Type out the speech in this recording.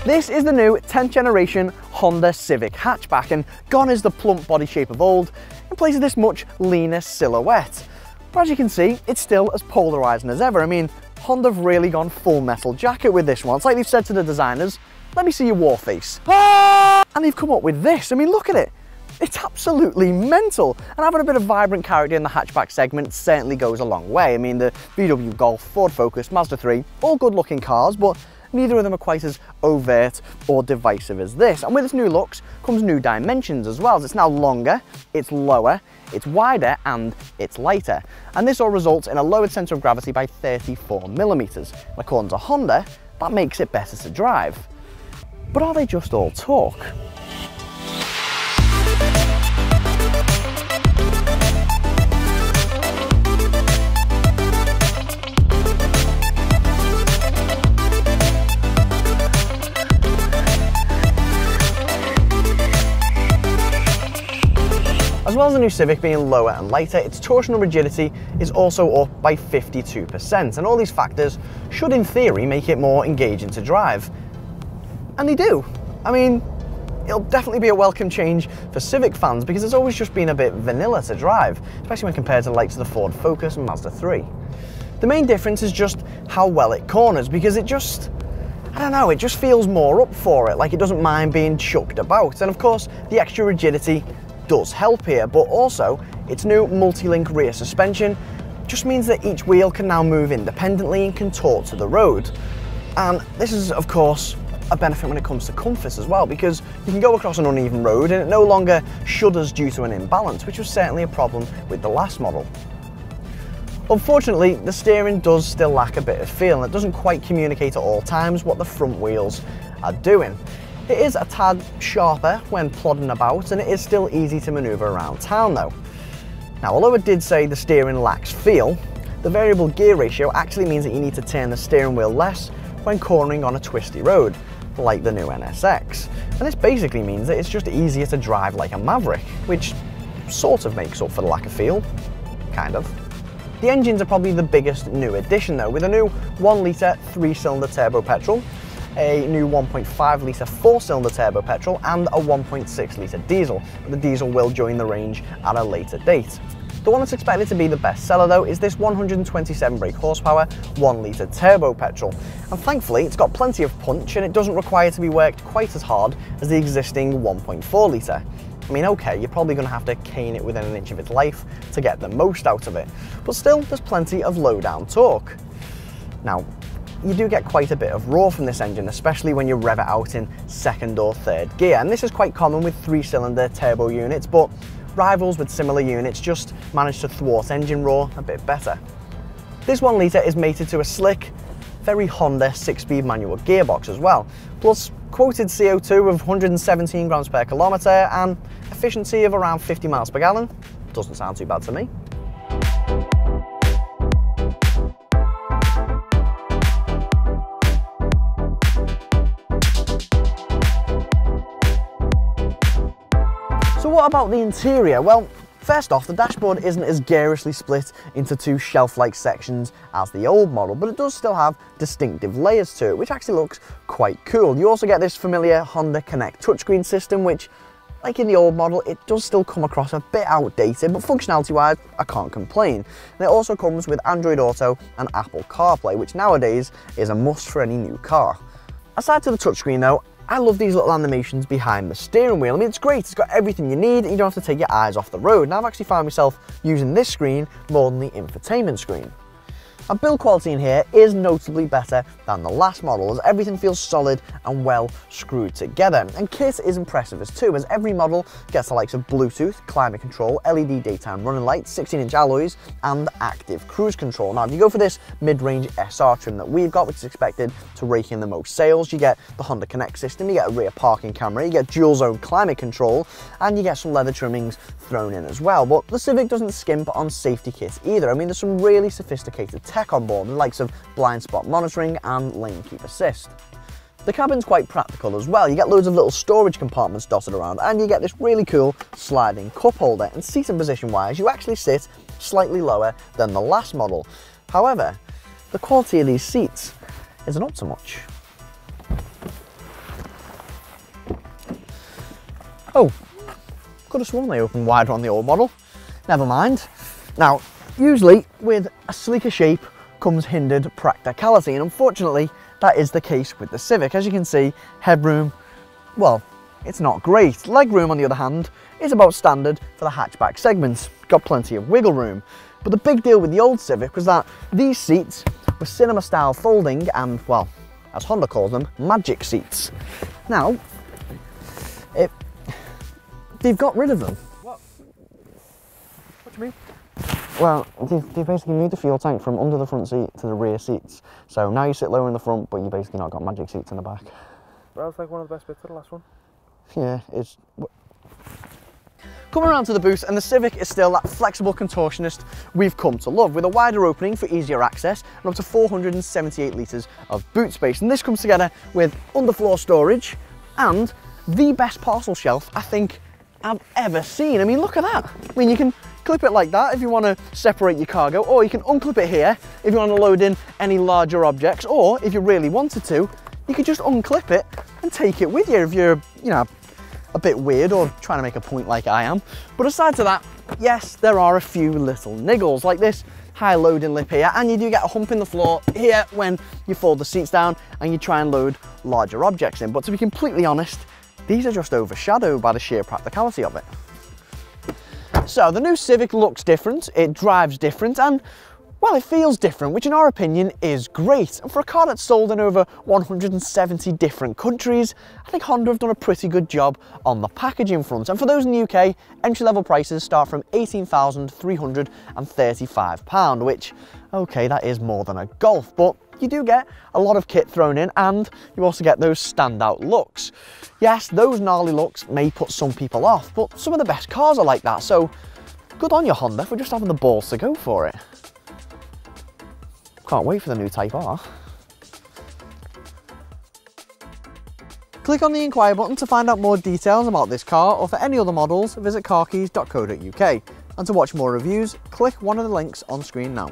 This is the new 10th generation Honda Civic hatchback, and gone is the plump body shape of old in place of this much leaner silhouette. But as you can see, it's still as polarising as ever. I mean, Honda have really gone full metal jacket with this one. It's like they've said to the designers, let me see your war face. Ah! And they've come up with this. I mean, look at it. It's absolutely mental. And having a bit of vibrant character in the hatchback segment certainly goes a long way. I mean, the VW Golf, Ford Focus, Mazda 3, all good looking cars, but neither of them are quite as overt or divisive as this. And with its new looks comes new dimensions as well. It's now longer, it's lower, it's wider, and it's lighter. And this all results in a lowered centre of gravity by 34mm. And according to Honda, that makes it better to drive. But are they just all talk? As well as the new Civic being lower and lighter, its torsional rigidity is also up by 52%, and all these factors should in theory make it more engaging to drive. And they do. I mean, it'll definitely be a welcome change for Civic fans because it's always just been a bit vanilla to drive, especially when compared to the likes of the Ford Focus and Mazda 3. The main difference is just how well it corners, because it just, I don't know, it just feels more up for it, like it doesn't mind being chucked about. And of course, the extra rigidity does help here, but also its new multi-link rear suspension just means that each wheel can now move independently and contort to the road. And this is, of course, a benefit when it comes to comfort as well, because you can go across an uneven road and it no longer shudders due to an imbalance, which was certainly a problem with the last model. Unfortunately, the steering does still lack a bit of feel, and it doesn't quite communicate at all times what the front wheels are doing. It is a tad sharper when plodding about, and it is still easy to manoeuvre around town though. Now, although it did say the steering lacks feel, the variable gear ratio actually means that you need to turn the steering wheel less when cornering on a twisty road, like the new NSX. And this basically means that it's just easier to drive like a Maverick, which sort of makes up for the lack of feel, kind of. The engines are probably the biggest new addition though, with a new 1 litre 3-cylinder turbo petrol, a new 1.5 litre 4-cylinder turbo petrol, and a 1.6 litre diesel. The diesel will join the range at a later date. The one that's expected to be the best seller though is this 127 brake horsepower 1 litre turbo petrol. And thankfully it's got plenty of punch and it doesn't require to be worked quite as hard as the existing 1.4 litre. I mean, okay, you're probably going to have to cane it within an inch of its life to get the most out of it, but still there's plenty of low down torque. Now, you do get quite a bit of roar from this engine, especially when you rev it out in 2nd or 3rd gear, and this is quite common with 3-cylinder turbo units, but rivals with similar units just manage to thwart engine roar a bit better. This 1 litre is mated to a slick, very Honda 6-speed manual gearbox as well, plus quoted CO2 of 117 grams per kilometre and efficiency of around 50 miles per gallon. Doesn't sound too bad to me. So what about the interior? Well, first off, the dashboard isn't as garishly split into 2 shelf-like sections as the old model, but it does still have distinctive layers to it, which actually looks quite cool. You also get this familiar Honda Connect touchscreen system, which, like in the old model, it does still come across a bit outdated, but functionality-wise, I can't complain. And it also comes with Android Auto and Apple CarPlay, which nowadays is a must for any new car. Aside to the touchscreen though, I love these little animations behind the steering wheel. I mean, it's great, it's got everything you need, and you don't have to take your eyes off the road. And I've actually found myself using this screen more than the infotainment screen. And build quality in here is notably better than the last model, as everything feels solid and well screwed together. And kit is impressive as every model gets the likes of Bluetooth, climate control, LED daytime running lights, 16-inch alloys, and active cruise control. Now, if you go for this mid-range SR trim that we've got, which is expected to rake in the most sales, you get the Honda Connect system, you get a rear parking camera, you get dual zone climate control, and you get some leather trimmings thrown in as well. But the Civic doesn't skimp on safety kit either. I mean, there's some really sophisticated tech on board, the likes of blind spot monitoring and lane keep assist. The cabin's quite practical as well. You get loads of little storage compartments dotted around, and you get this really cool sliding cup holder. And seating position wise, you actually sit slightly lower than the last model. However, the quality of these seats isn't up so much. Oh, could have sworn they opened wider on the old model. Never mind. Now, usually with a sleeker shape comes hindered practicality, and unfortunately that is the case with the Civic. As you can see, headroom, well, it's not great. Legroom, on the other hand, is about standard for the hatchback segments. Got plenty of wiggle room. But the big deal with the old Civic was that these seats were cinema style folding and, well, as Honda calls them, magic seats. Now, they've got rid of them. What? What do you mean? Well, they basically moved the fuel tank from under the front seat to the rear seats. So now you sit lower in the front, but you basically not got magic seats in the back. That was like one of the best bits of the last one. Yeah, it's... Coming around to the boot, and the Civic is still that flexible contortionist we've come to love, with a wider opening for easier access and up to 478 litres of boot space. And this comes together with underfloor storage and the best parcel shelf I think I've ever seen. I mean, look at that. I mean, you can clip it like that if you want to separate your cargo, or you can unclip it here if you want to load in any larger objects, or if you really wanted to, you could just unclip it and take it with you if you're, you know, a bit weird or trying to make a point like I am. But aside to that, yes, there are a few little niggles, like this high loading lip here, and you do get a hump in the floor here when you fold the seats down and you try and load larger objects in. But to be completely honest, these are just overshadowed by the sheer practicality of it. So the new Civic looks different, it drives different, and well, it feels different, which in our opinion is great. And for a car that's sold in over 170 different countries, I think Honda have done a pretty good job on the packaging front. And for those in the UK, entry-level prices start from £18,335, which, okay, that is more than a Golf, but you do get a lot of kit thrown in, and you also get those standout looks. Yes, those gnarly looks may put some people off, but some of the best cars are like that, so good on you, Honda, for just having the balls to go for it. Can't wait for the new Type R. Click on the inquire button to find out more details about this car, or for any other models, visit carkeys.co.uk. And to watch more reviews, click one of the links on screen now.